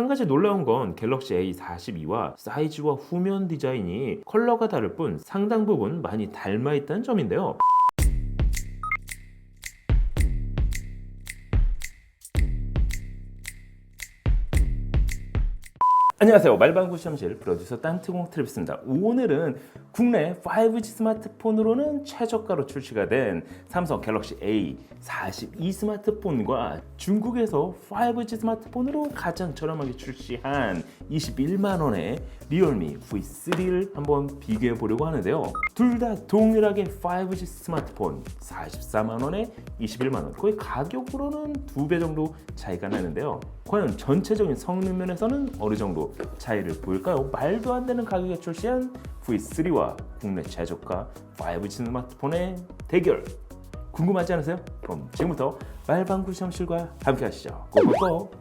가지 놀라운 건 갤럭시 A42와 사이즈와 후면 디자인이 컬러가 다를 뿐 상당 부분 많이 닮아 있다는 점인데요. 안녕하세요. 말방구 시험실 프로듀서 딴트공 트래비스입니다. 오늘은 국내 5G 스마트폰으로는 최저가로 출시가 된 삼성 갤럭시 A42 스마트폰과 중국에서 5G 스마트폰으로 가장 저렴하게 출시한 21만원의 리얼미 V3를 한번 비교해 보려고 하는데요. 둘 다 동일하게 5G 스마트폰 44만원에 21만원, 거의 가격으로는 2배 정도 차이가 나는데요. 과연 전체적인 성능 면에서는 어느 정도 차이를 보일까요? 말도 안 되는 가격에 출시한 V3와 국내 최저가 5G 스마트폰의 대결 궁금하지 않으세요? 그럼 지금부터 말방구 시험실과 함께 하시죠. 고고고!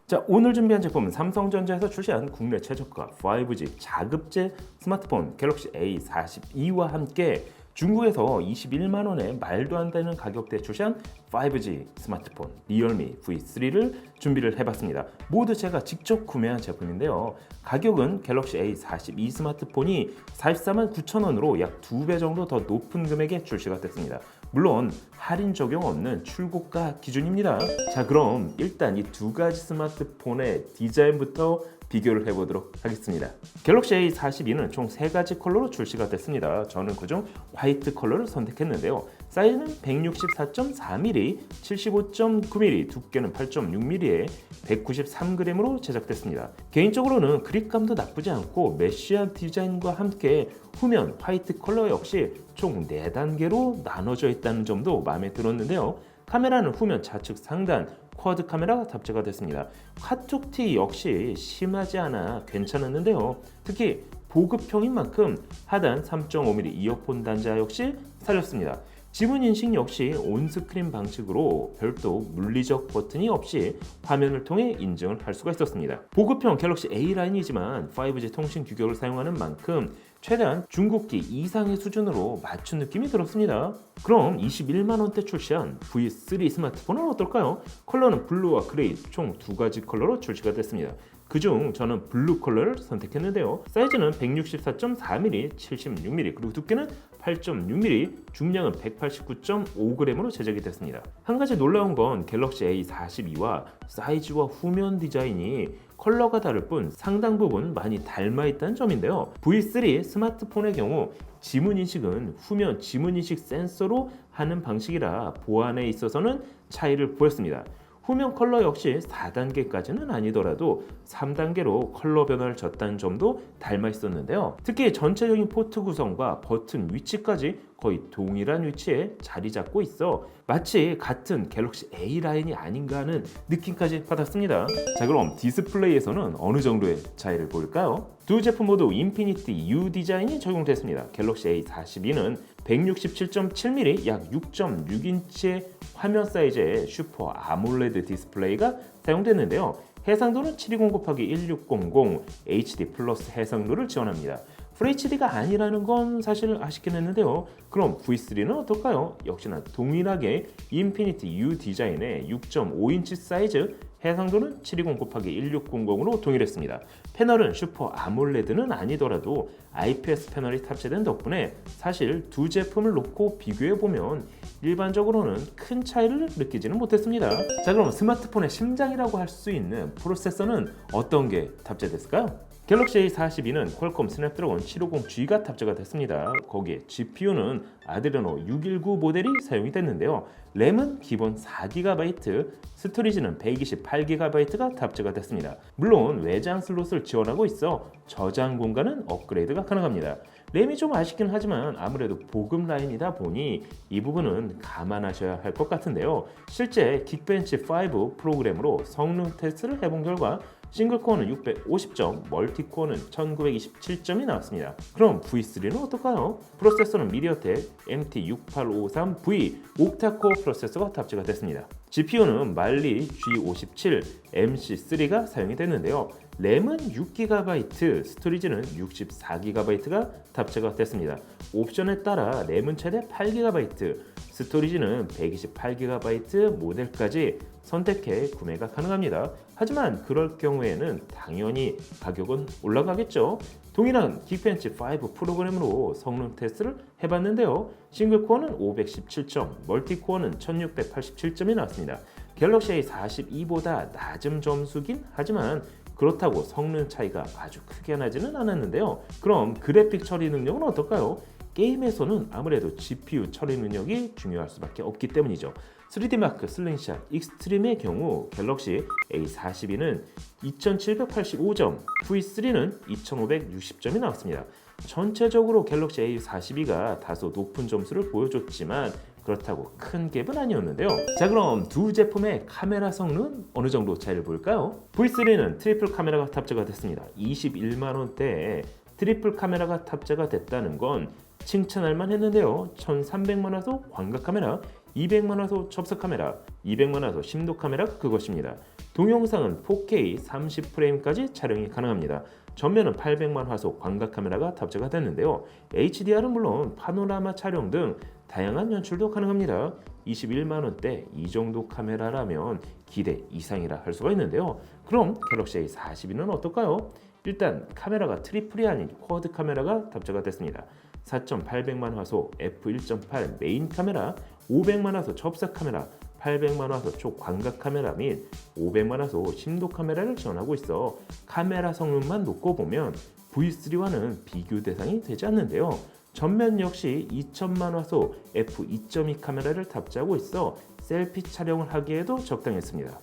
자, 오늘 준비한 제품은 삼성전자에서 출시한 국내 최저가 5G 자급제 스마트폰 갤럭시 A42와 함께 중국에서 21만원에 말도 안 되는 가격대에 출시한 5G 스마트폰 리얼미 V3를 준비를 해봤습니다. 모두 제가 직접 구매한 제품인데요. 가격은 갤럭시 A42 스마트폰이 44만 9천원으로 약 2배 정도 더 높은 금액에 출시가 됐습니다. 물론 할인 적용 없는 출고가 기준입니다. 자, 그럼 일단 이 두 가지 스마트폰의 디자인부터 비교를 해보도록 하겠습니다. 갤럭시 A42는 총 3가지 컬러로 출시가 됐습니다. 저는 그중 화이트 컬러를 선택했는데요. 사이즈는 164.4mm, 75.9mm, 두께는 8.6mm에 193g으로 제작됐습니다. 개인적으로는 그립감도 나쁘지 않고 메쉬한 디자인과 함께 후면 화이트 컬러 역시 총 4단계로 나눠져 있다는 점도 마음에 들었는데요. 카메라는 후면 좌측 상단 쿼드 카메라가 탑재가 됐습니다. 카툭티 역시 심하지 않아 괜찮았는데요. 특히 보급형인 만큼 하단 3.5mm 이어폰 단자 역시 살렸습니다. 지문 인식 역시 온스크린 방식으로 별도 물리적 버튼이 없이 화면을 통해 인증을 할 수가 있었습니다. 보급형 갤럭시 A 라인이지만 5G 통신 규격을 사용하는 만큼 최대한 중국기 이상의 수준으로 맞춘 느낌이 들었습니다. 그럼 21만원대 출시한 V3 스마트폰은 어떨까요? 컬러는 블루와 그레이 총 2가지 컬러로 출시가 됐습니다. 그중 저는 블루 컬러를 선택했는데요. 사이즈는 164.4mm, 76mm, 그리고 두께는 8.6mm, 중량은 189.5g으로 제작이 됐습니다. 한 가지 놀라운 건 갤럭시 A42와 사이즈와 후면 디자인이 컬러가 다를 뿐 상당 부분 많이 닮아 있다는 점인데요. V3 스마트폰의 경우 지문 인식은 후면 지문 인식 센서로 하는 방식이라 보안에 있어서는 차이를 보였습니다. 후면 컬러 역시 4단계까지는 아니더라도 3단계로 컬러 변화를 줬다는 점도 닮아 있었는데요. 특히 전체적인 포트 구성과 버튼 위치까지 거의 동일한 위치에 자리 잡고 있어 마치 같은 갤럭시 A 라인이 아닌가 하는 느낌까지 받았습니다. 자, 그럼 디스플레이에서는 어느 정도의 차이를 보일까요? 두 제품 모두 인피니티 U 디자인이 적용됐습니다. 갤럭시 A42는 167.7mm, 약 6.6인치의 화면 사이즈의 슈퍼 아몰레드 디스플레이가 사용됐는데요. 해상도는 720x1600 HD 플러스 해상도를 지원합니다. FHD가 아니라는 건 사실 아쉽긴 했는데요. 그럼 V3는 어떨까요? 역시나 동일하게 인피니티 U 디자인의 6.5인치 사이즈, 해상도는 720x1600으로 동일했습니다. 패널은 슈퍼 아몰레드는 아니더라도 IPS 패널이 탑재된 덕분에 사실 두 제품을 놓고 비교해보면 일반적으로는 큰 차이를 느끼지는 못했습니다. 자, 그럼 스마트폰의 심장이라고 할 수 있는 프로세서는 어떤 게 탑재됐을까요? 갤럭시 A42는 퀄컴 스냅드래곤 750G가 탑재가 됐습니다. 거기에 GPU는 아드레노 619 모델이 사용이 됐는데요. 램은 기본 4GB, 스토리지는 128GB가 탑재가 됐습니다. 물론 외장 슬롯을 지원하고 있어 저장 공간은 업그레이드가 가능합니다. 램이 좀 아쉽긴 하지만 아무래도 보급 라인이다 보니 이 부분은 감안하셔야 할 것 같은데요. 실제 긱벤치 5 프로그램으로 성능 테스트를 해본 결과 싱글코어는 650점, 멀티코어는 1927점이 나왔습니다. 그럼 V3는 어떨까요? 프로세서는 미디어텍 MT6853V 옥타코어 프로세서가 탑재가 됐습니다. GPU는 말리 G57 MC3가 사용이 됐는데요. 램은 6GB, 스토리지는 64GB가 탑재가 됐습니다. 옵션에 따라 램은 최대 8GB, 스토리지는 128GB 모델까지 선택해 구매가 가능합니다. 하지만 그럴 경우에는 당연히 가격은 올라가겠죠. 동일한 긱벤치 5 프로그램으로 성능 테스트를 해봤는데요. 싱글코어는 517점, 멀티코어는 1687점이 나왔습니다. 갤럭시 A42보다 낮은 점수긴 하지만 그렇다고 성능 차이가 아주 크게 나지는 않았는데요. 그럼 그래픽 처리 능력은 어떨까요? 게임에서는 아무래도 GPU 처리 능력이 중요할 수밖에 없기 때문이죠. 3D 마크 슬링샷 익스트림의 경우 갤럭시 A42는 2785점, V3는 2560점이 나왔습니다. 전체적으로 갤럭시 A42가 다소 높은 점수를 보여줬지만 그렇다고 큰 갭은 아니었는데요. 자, 그럼 두 제품의 카메라 성능은 어느 정도 차이를 볼까요? V3는 트리플 카메라가 탑재가 됐습니다. 21만 원대에 트리플 카메라가 탑재가 됐다는 건 칭찬할 만했는데요. 1300만 화소 광각 카메라, 200만 화소 접사 카메라, 200만 화소 심도 카메라 그것입니다. 동영상은 4K 30프레임까지 촬영이 가능합니다. 전면은 800만 화소 광각 카메라가 탑재가 됐는데요. HDR은 물론 파노라마 촬영 등 다양한 연출도 가능합니다. 21만 원대 이 정도 카메라라면 기대 이상이라 할 수가 있는데요. 그럼 갤럭시 A42는 어떨까요? 일단 카메라가 트리플이 아닌 쿼드 카메라가 탑재가 됐습니다. 4.800만 화소 f1.8 메인 카메라, 500만 화소 접사 카메라, 800만 화소 초광각 카메라 및 500만 화소 심도 카메라를 지원하고 있어 카메라 성능만 놓고 보면 V3와는 비교 대상이 되지 않는데요. 전면 역시 2000만 화소 f2.2 카메라를 탑재하고 있어 셀피 촬영을 하기에도 적당했습니다.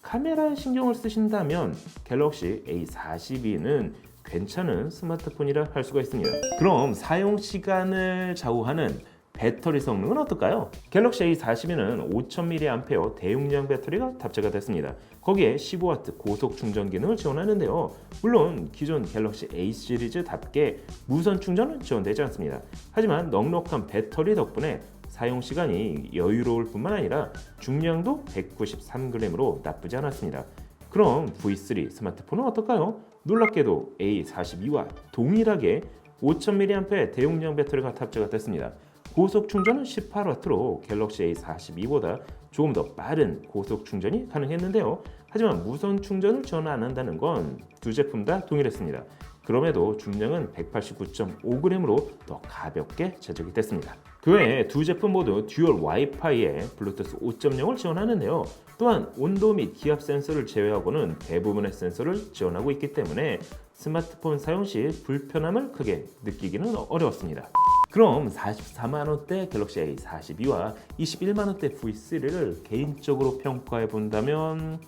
카메라에 신경을 쓰신다면 갤럭시 A42는 괜찮은 스마트폰이라 할 수가 있습니다. 그럼 사용 시간을 좌우하는 배터리 성능은 어떨까요? 갤럭시 A42는 5000mAh 대용량 배터리가 탑재가 됐습니다. 거기에 15W 고속 충전 기능을 지원하는데요. 물론 기존 갤럭시 A 시리즈답게 무선 충전은 지원되지 않습니다. 하지만 넉넉한 배터리 덕분에 사용 시간이 여유로울 뿐만 아니라 중량도 193g으로 나쁘지 않았습니다. 그럼 V3 스마트폰은 어떨까요? 놀랍게도 A42와 동일하게 5000mAh 대용량 배터리가 탑재가 됐습니다. 고속 충전은 18W로 갤럭시 A42보다 조금 더 빠른 고속 충전이 가능했는데요. 하지만 무선 충전을 지원 안 한다는 건 두 제품 다 동일했습니다. 그럼에도 중량은 189.5g으로 더 가볍게 제작이 됐습니다. 그 외에 두 제품 모두 듀얼 와이파이에 블루투스 5.0을 지원하는데요. 또한 온도 및 기압 센서를 제외하고는 대부분의 센서를 지원하고 있기 때문에 스마트폰 사용 시 불편함을 크게 느끼기는 어려웠습니다. 그럼 44만원대 갤럭시 A42와 21만원대 V3를 개인적으로 평가해 본다면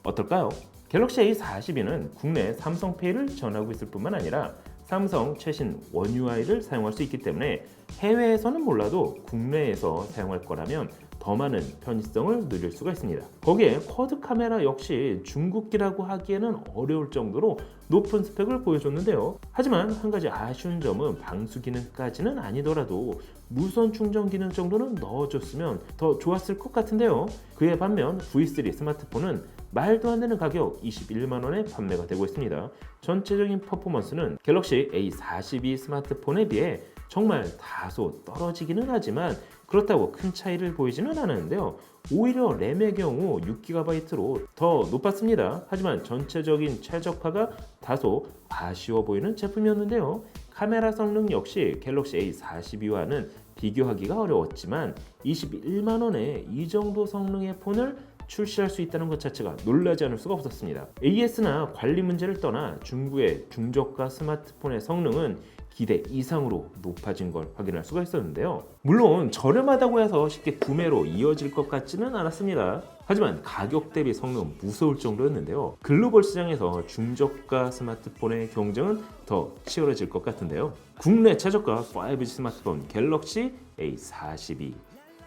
어떨까요? 갤럭시 A42는 국내 삼성페이를 지원하고 있을 뿐만 아니라 삼성 최신 원 UI를 사용할 수 있기 때문에 해외에서는 몰라도 국내에서 사용할 거라면 더 많은 편의성을 누릴 수가 있습니다. 거기에 쿼드 카메라 역시 중국기라고 하기에는 어려울 정도로 높은 스펙을 보여줬는데요. 하지만 한 가지 아쉬운 점은 방수 기능까지는 아니더라도 무선 충전 기능 정도는 넣어줬으면 더 좋았을 것 같은데요. 그에 반면 V3 스마트폰은 말도 안 되는 가격 21만 원에 판매가 되고 있습니다. 전체적인 퍼포먼스는 갤럭시 A42 스마트폰에 비해 정말 다소 떨어지기는 하지만 그렇다고 큰 차이를 보이지는 않았는데요. 오히려 램의 경우 6GB로 더 높았습니다. 하지만 전체적인 최적화가 다소 아쉬워 보이는 제품이었는데요. 카메라 성능 역시 갤럭시 A42와는 비교하기가 어려웠지만 21만 원에 이 정도 성능의 폰을 출시할 수 있다는 것 자체가 놀라지 않을 수가 없었습니다. AS나 관리 문제를 떠나 중국의 중저가 스마트폰의 성능은 기대 이상으로 높아진 걸 확인할 수가 있었는데요. 물론 저렴하다고 해서 쉽게 구매로 이어질 것 같지는 않았습니다. 하지만 가격 대비 성능은 무서울 정도였는데요. 글로벌 시장에서 중저가 스마트폰의 경쟁은 더 치열해질 것 같은데요. 국내 최저가 5G 스마트폰 갤럭시 A42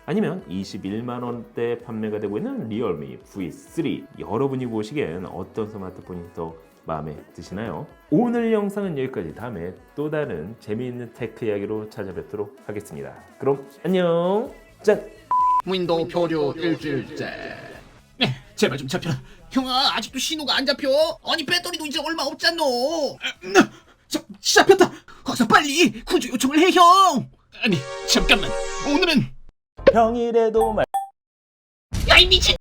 아니면 21만 원대 판매가 되고 있는 리얼미 V3 여러분이 보시기엔 어떤 스마트폰이 더 마음에 드시나요? 오늘 영상은 여기까지. 다음에 또 다른 재미있는 테크 이야기로 찾아뵙도록 하겠습니다. 그럼 안녕. 짠. 윈도우 표류 일주일째. 제발 좀 잡혀라. 형아, 아직도 신호가 안 잡혀. 아니 배터리도 이제 얼마 없잖노. 잡혔다. 어서 빨리 구조 요청을 해, 형. 아니 잠깐만. 오늘은 평일에도 말 야 이 미친.